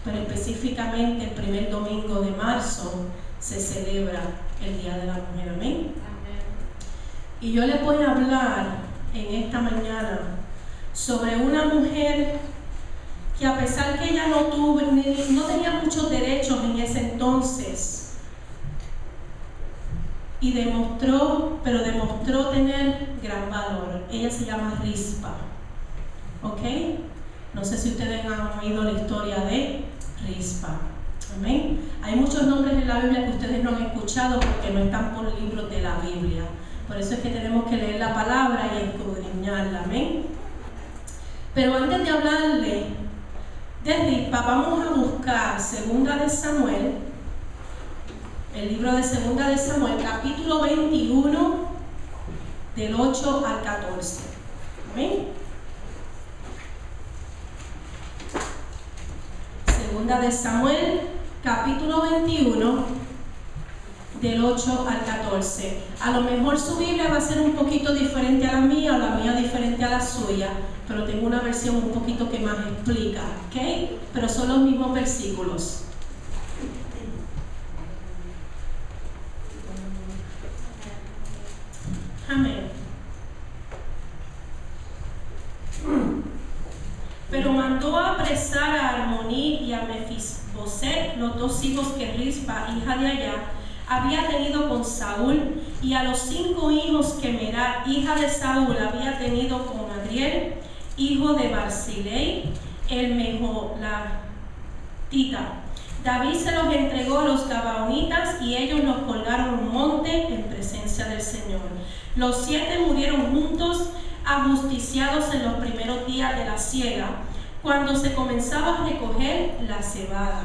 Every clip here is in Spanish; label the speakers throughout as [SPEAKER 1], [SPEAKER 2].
[SPEAKER 1] pero específicamente el primer domingo de marzo se celebra el Día de la Mujer. Amén. Y yo les voy a hablar en esta mañana sobre una mujer que, a pesar que ella no tenía muchos derechos en ese entonces, y demostró tener gran valor. Ella se llama Rispa. ¿Ok? No sé si ustedes han oído la historia de Rispa. Amén. Hay muchos nombres en la Biblia que ustedes no han escuchado porque no están por libros de la Biblia. Por eso es que tenemos que leer la palabra y escudriñarla. Amén. Pero antes de hablarle de Rispa, vamos a buscar Segunda de Samuel, el libro de Segunda de Samuel, capítulo 21, del 8 al 14. Amén. Segunda de Samuel, capítulo 21, del 8 al 14. A lo mejor su Biblia va a ser un poquito diferente a la mía, o la mía diferente a la suya, pero tengo una versión un poquito que más explica, ¿ok? Pero son los mismos versículos. Amén. Pero mandó a apresar a Armoní y a Mefiboset, los dos hijos que Rispa, hija de Ayá, había tenido con Saúl, y a los 5 hijos que Merab, hija de Saúl, había tenido con Adriel, hijo de Barzillai, el Meholatita. David se los entregó a los gabaonitas y ellos los colgaron en un monte en presencia del Señor. Los 7 murieron juntos, ajusticiados en los primeros días de la siega, cuando se comenzaba a recoger la cebada.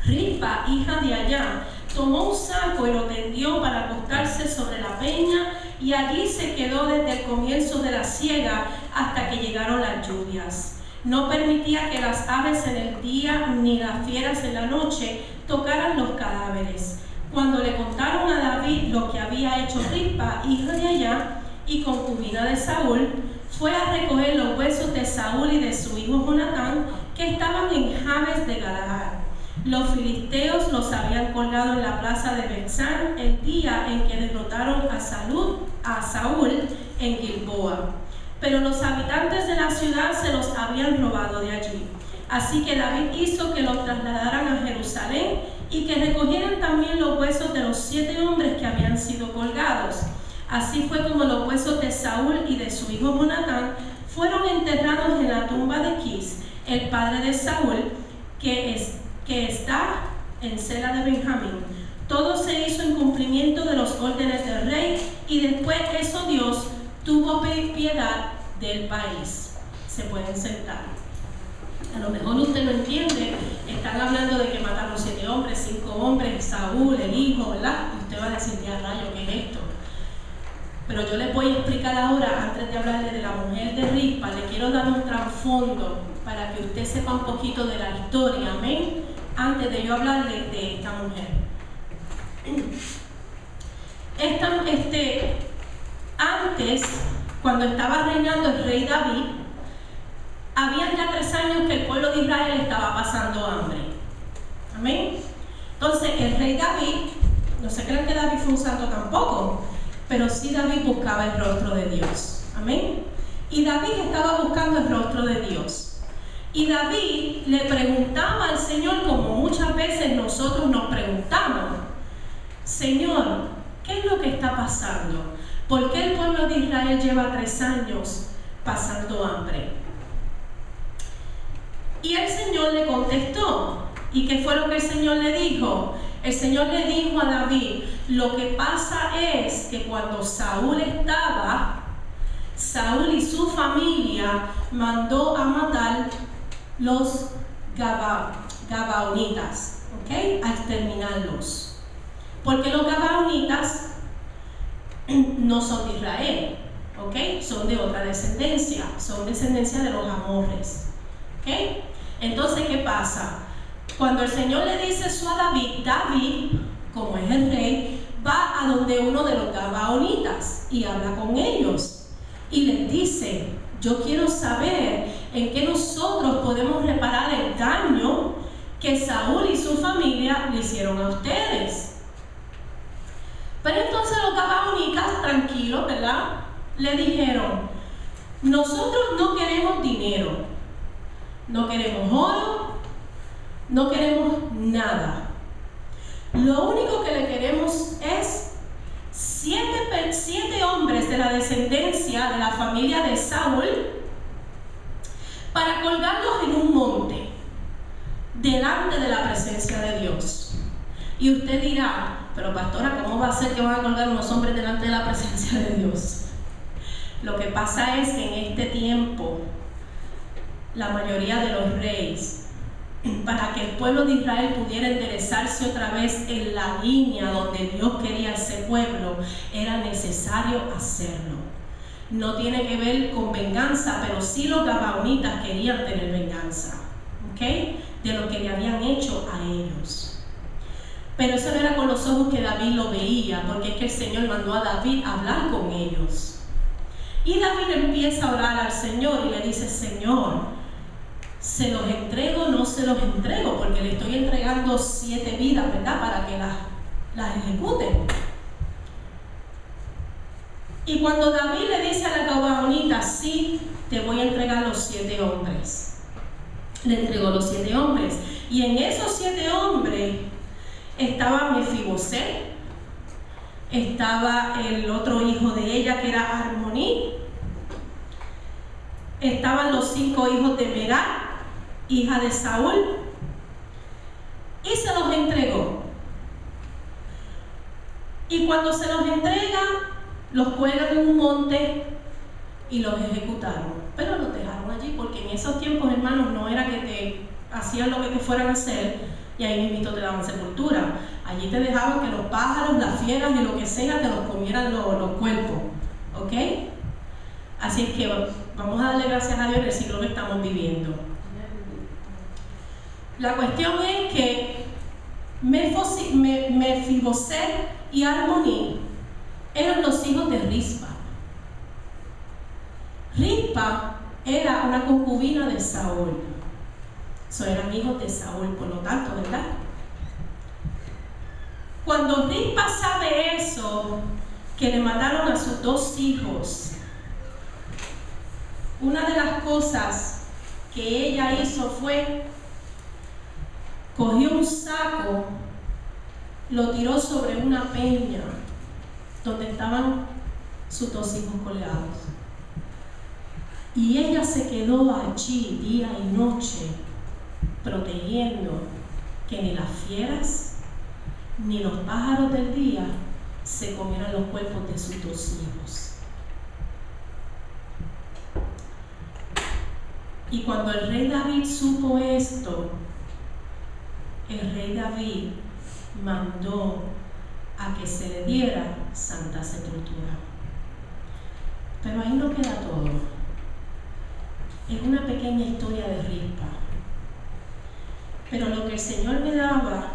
[SPEAKER 1] Rispa, hija de Ayá, tomó un saco y lo tendió para acostarse sobre la peña, y allí se quedó desde el comienzo de la siega hasta que llegaron las lluvias. No permitía que las aves en el día ni las fieras en la noche tocaran los cadáveres. Cuando le contaron a David lo que había hecho Rispa, hija de Ayá y concubina de Saúl, fue a recoger los huesos de Saúl y de su hijo Jonatán, que estaban en Jabes de Galaad. Los filisteos los habían colgado en la plaza de Betsán el día en que derrotaron a Saúl en Gilboa. Pero los habitantes de la ciudad se los habían robado de allí. Así que David hizo que los trasladaran a Jerusalén y que recogieran también los huesos de los 7 hombres que habían sido colgados. Así fue como los huesos de Saúl y de su hijo Jonatán fueron enterrados en la tumba de Quis, el padre de Saúl, que está en Sela de Benjamín. Todo se hizo en cumplimiento de los órdenes del rey, y después eso Dios tuvo piedad del país. Se pueden sentar. A lo mejor usted no entiende, están hablando de que mataron 7 hombres, 5 hombres, Saúl, el hijo, ¿verdad? Y usted va a decir, ya rayo, ¿qué es esto? Pero yo les voy a explicar ahora, antes de hablarle de la mujer de Rispa, le quiero dar un trasfondo para que usted sepa un poquito de la historia, amén, antes de yo hablarle de esta mujer. Antes, cuando estaba reinando el rey David, habían ya 3 años que el pueblo de Israel estaba pasando hambre. Amén. Entonces el rey David, no se crean que David fue un santo tampoco, pero sí David buscaba el rostro de Dios. Amén. Y David estaba buscando el rostro de Dios. Y David le preguntaba al Señor, como muchas veces nosotros nos preguntamos: Señor, ¿qué es lo que está pasando? ¿Por qué el pueblo de Israel lleva 3 años pasando hambre? Y el Señor le contestó. ¿Y qué fue lo que el Señor le dijo? El Señor le dijo a David: lo que pasa es que cuando Saúl y su familia mandó a matar los gabaonitas, ¿ok? A exterminarlos. Porque los gabaonitas no son de Israel, ¿ok? Son de otra descendencia, son descendencia de los amorres, ¿ok? Entonces, ¿qué pasa? Cuando el Señor le dice eso a David, David, como es el rey, va a donde uno de los gabaonitas y habla con ellos y les dice: yo quiero saber en qué nosotros podemos reparar el daño que Saúl y su familia le hicieron a ustedes. Pero entonces los gabaonitas, tranquilos, ¿verdad?, le dijeron: nosotros no queremos dinero, no queremos oro, no queremos nada. Lo único que le queremos es 7 hombres de la descendencia de la familia de Saúl para colgarlos en un monte delante de la presencia de Dios. Y usted dirá: pero pastora, ¿cómo va a ser que van a colgar unos hombres delante de la presencia de Dios? Lo que pasa es que en este tiempo la mayoría de los reyes, para que el pueblo de Israel pudiera enderezarse otra vez en la línea donde Dios quería ese pueblo, era necesario hacerlo. No tiene que ver con venganza, pero sí los gabaonitas querían tener venganza, ¿ok?, de lo que le habían hecho a ellos. Pero eso no era con los ojos que David lo veía, porque es que el Señor mandó a David a hablar con ellos. Y David empieza a orar al Señor y le dice: Señor, ¿se los entrego o no se los entrego? Porque le estoy entregando 7 vidas, ¿verdad?, para que las ejecuten. Y cuando David le dice a la gabaonita: sí, te voy a entregar los 7 hombres, le entregó los 7 hombres. Y en esos 7 hombres estaba Mefiboset, estaba el otro hijo de ella que era Armoní, estaban los 5 hijos de Merab, hija de Saúl, y se los entregó. Y cuando se los entrega, los cuelgan en un monte y los ejecutaron. Pero los dejaron allí porque en esos tiempos, hermanos, no era que te hacían lo que te fueran a hacer y ahí mismo te daban sepultura. Allí te dejaban que los pájaros, las fieras y lo que sea te los comieran los cuerpos, ¿ok? Así es que vamos a darle gracias a Dios en el siglo que estamos viviendo. La cuestión es que Mefiboset y Armoní eran los hijos de Rispa. Rispa era una concubina de Saúl. Eran hijos de Saúl, por lo tanto, ¿verdad? Cuando Rispa sabe eso, que le mataron a sus 2 hijos, una de las cosas que ella hizo fue: cogió un saco, lo tiró sobre una peña donde estaban sus 2 hijos colgados. Y ella se quedó allí día y noche protegiendo que ni las fieras ni los pájaros del día se comieran los cuerpos de sus 2 hijos. Y cuando el rey David supo esto, el rey David mandó a que se le diera santa sepultura. Pero ahí no queda todo. Es una pequeña historia de Rispa. Pero lo que el Señor me daba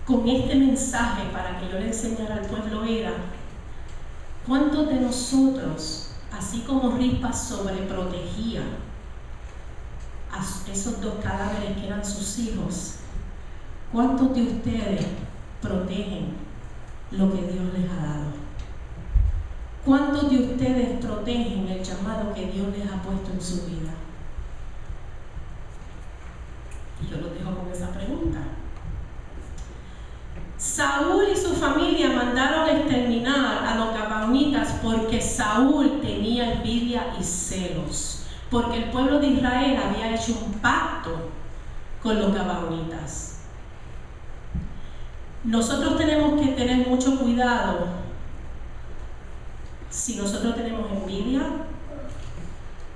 [SPEAKER 1] con este mensaje para que yo le enseñara al pueblo era: ¿cuántos de nosotros, así como Rispa sobreprotegía a esos 2 cadáveres que eran sus hijos, cuántos de ustedes protegen lo que Dios les ha dado? ¿Cuántos de ustedes protegen el llamado que Dios les ha puesto en su vida? Y yo los dejo con esa pregunta. Saúl y su familia mandaron exterminar a los gabaonitas porque Saúl tenía envidia y celos, porque el pueblo de Israel había hecho un pacto con los gabaonitas. Nosotros tenemos que tener mucho cuidado si nosotros tenemos envidia,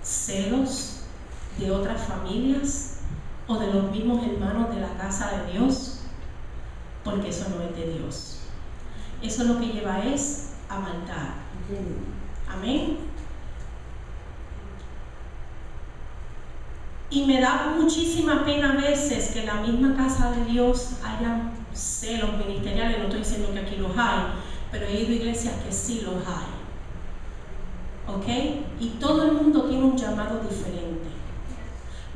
[SPEAKER 1] celos de otras familias o de los mismos hermanos de la casa de Dios, porque eso no es de Dios. Eso lo que lleva es a maldad. Amén. Y me da muchísima pena a veces que en la misma casa de Dios haya celos ministeriales. No estoy diciendo que aquí los hay, pero he ido a iglesias que sí los hay. ¿Ok? Y todo el mundo tiene un llamado diferente.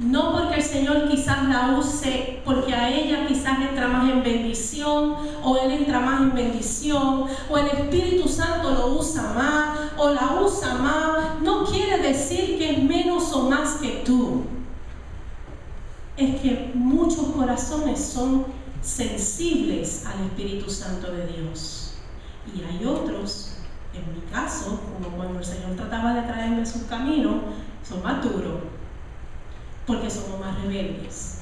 [SPEAKER 1] No porque el Señor quizás la use, porque a ella quizás entra más en bendición, o él entra más en bendición, o el Espíritu Santo lo usa más, o la usa más. No quiere decir que es menos o más que tú. Es que muchos corazones son sensibles al Espíritu Santo de Dios. Y hay otros, en mi caso, como cuando el Señor trataba de traerme a sus caminos, son más duros, porque somos más rebeldes.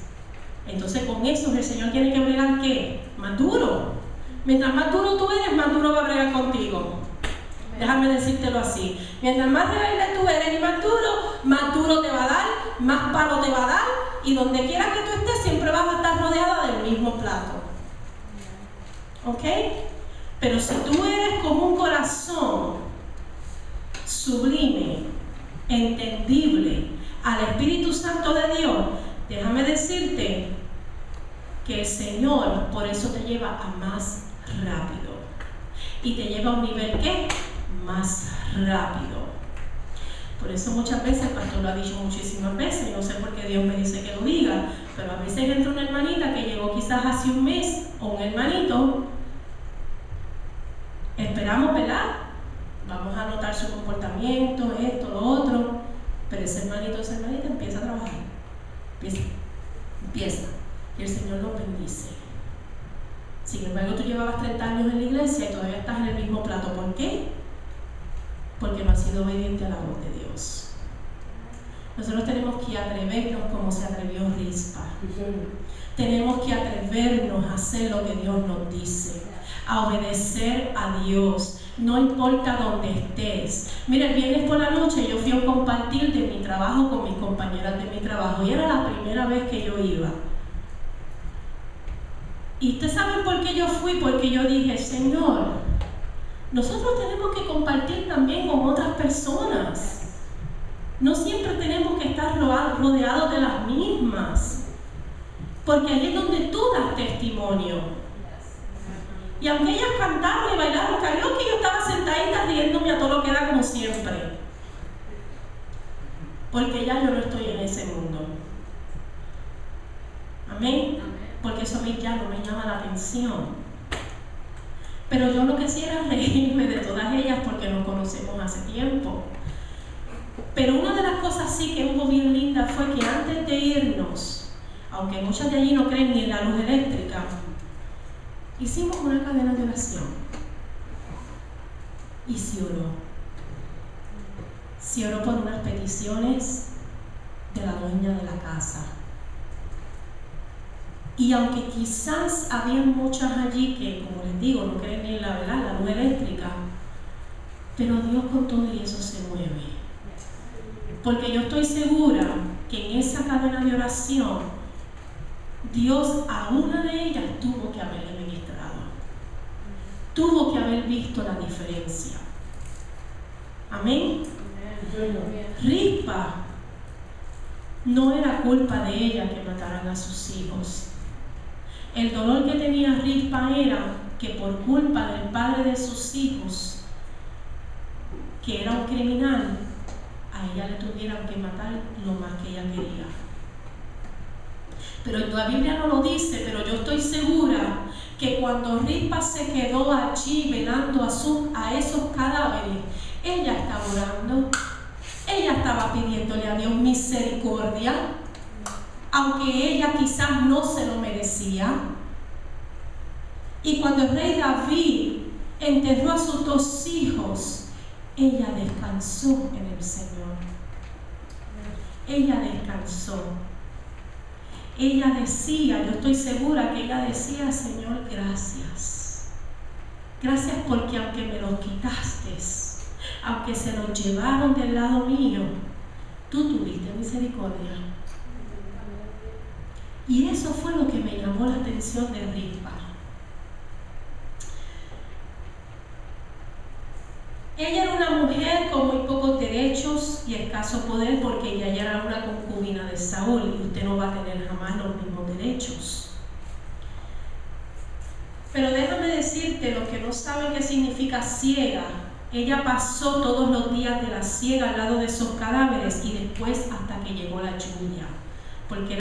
[SPEAKER 1] Entonces con eso el Señor tiene que bregar ¿qué? Más duro. Mientras más duro tú eres, más duro va a bregar contigo. Déjame decírtelo así. Mientras más rebelde tú eres y más duro te va a dar, más palo te va a dar, y donde quiera que tú estés siempre vas a estar rodeada del mismo plato. ¿Ok? Pero si tú eres como un corazón sublime, entendible al Espíritu Santo de Dios, déjame decirte que el Señor por eso te lleva a más rápido. Y te lleva a un nivel ¿qué? Más rápido. Por eso muchas veces, el pastor lo ha dicho muchísimas veces, no sé por qué Dios me dice que lo diga, pero a veces entra una hermanita que llegó quizás hace un mes, o un hermanito, esperamos, ¿verdad? Vamos a notar su comportamiento, esto, lo otro, pero ese hermanito, esa hermanita empieza a trabajar, empieza, y el Señor lo bendice. Sin embargo, tú llevabas 30 años en la iglesia y todavía estás en el mismo plato. ¿Por qué? Porque no has sido obediente a la voz de Dios. Nosotros tenemos que atrevernos como se atrevió Rispa. Tenemos que atrevernos a hacer lo que Dios nos dice, a obedecer a Dios, no importa dónde estés. Mira, el viernes por la noche yo fui a un compartir de mi trabajo con mis compañeras de mi trabajo y era la primera vez que yo iba. Y ustedes saben por qué yo fui, porque yo dije, Señor, nosotros tenemos que compartir también con otras personas. No siempre tenemos que estar rodeados de las mismas, porque ahí es donde tú das testimonio. Y aunque ellas cantaron y bailaron karaoke, yo estaba sentadita riéndome a todo lo que era como siempre, porque ya yo no estoy en ese mundo. Amén. Porque eso a mí ya no me llama la atención. Pero yo lo que sí era reírme de todas ellas porque nos conocemos hace tiempo. Pero una de las cosas sí que hubo bien linda fue que antes de irnos, aunque muchas de allí no creen ni en la luz eléctrica, hicimos una cadena de oración. Y se oró. Se oró por unas peticiones de la dueña de la casa. Y aunque quizás había muchas allí que, como les digo, no creen ni en la verdad, la luz eléctrica, pero Dios con todo y eso se mueve. Porque yo estoy segura que en esa cadena de oración, Dios a una de ellas tuvo que haberle ministrado. Tuvo que haber visto la diferencia. Amén. Rispa, no era culpa de ella que mataran a sus hijos. El dolor que tenía Rispa era que por culpa del padre de sus hijos, que era un criminal, a ella le tuvieran que matar lo más que ella quería. Pero la Biblia no lo dice, pero yo estoy segura que cuando Rispa se quedó allí velando a esos cadáveres, ella estaba orando, ella estaba pidiéndole a Dios misericordia, aunque ella quizás no se lo merecía. Y cuando el rey David enterró a sus 2 hijos, ella descansó en el Señor. Ella descansó. Ella decía, yo estoy segura que ella decía, Señor, gracias. Gracias porque aunque me los quitaste, aunque se los llevaron del lado mío, tú tuviste misericordia. Y eso fue lo que me llamó la atención de Rispa. Ella era una mujer con muy pocos derechos y escaso poder porque ella ya era una concubina de Saúl y usted no va a tener jamás los mismos derechos. Pero déjame decirte, los que no saben qué significa ciega, ella pasó todos los días de la siega al lado de esos cadáveres y después hasta que llegó la lluvia. porque